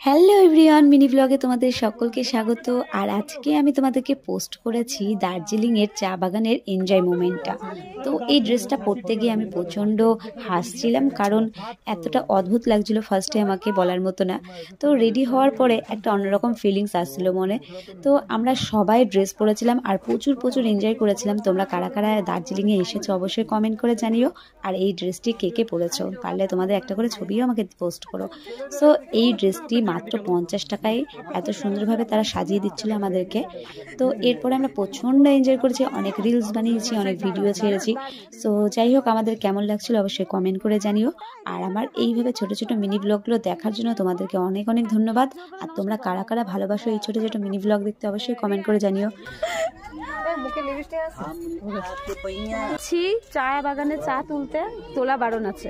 Hello everyone, mini ব্লগে তোমাদের সকলকে স্বাগত। আর আজকে আমি তোমাদেরকে পোস্ট করেছি দার্জিলিংয়ের চা বাগানের এনজয় মোমেন্টটা। তো এই ড্রেসটা পরতে গিয়ে আমি প্রচণ্ড হাসছিলাম, কারণ এতটা অদ্ভুত লাগছিল ফার্স্টে, আমাকে বলার মতো না। তো রেডি হওয়ার পরে একটা অন্যরকম ফিলিংস আসছিল মনে। তো আমরা সবাই ড্রেস পরেছিলাম আর প্রচুর এনজয় করেছিলাম। তোমরা কারা কারা দার্জিলিংয়ে এসেছো অবশ্যই কমেন্ট করে জানিও। আর এই ড্রেসটি কে কে পরেছো, পারলে তোমাদের একটা করে ছবিও আমাকে পোস্ট করো। সো এই ড্রেসটি মাত্র 50 টাকায় এত সুন্দরভাবে তারা সাজিয়ে দিচ্ছিল আমাদেরকে। তো এরপরে আমরা প্রচণ্ড এনজয় করেছি, অনেক রিলস বানিয়েছি, অনেক ভিডিও ছেড়েছি। সো যাই হোক, আমাদের কেমন লাগছিল অবশ্যই কমেন্ট করে জানিও। আর আমার এইভাবে ছোট ছোট মিনি ব্লগগুলো দেখার জন্য তোমাদেরকে অনেক অনেক ধন্যবাদ। আর তোমরা কারা কারা ভালোবাসো এই ছোট ছোট মিনি ব্লগ দেখতে অবশ্যই কমেন্ট করে জানিও। চা বাগানে চা তোলা বারণ আছে।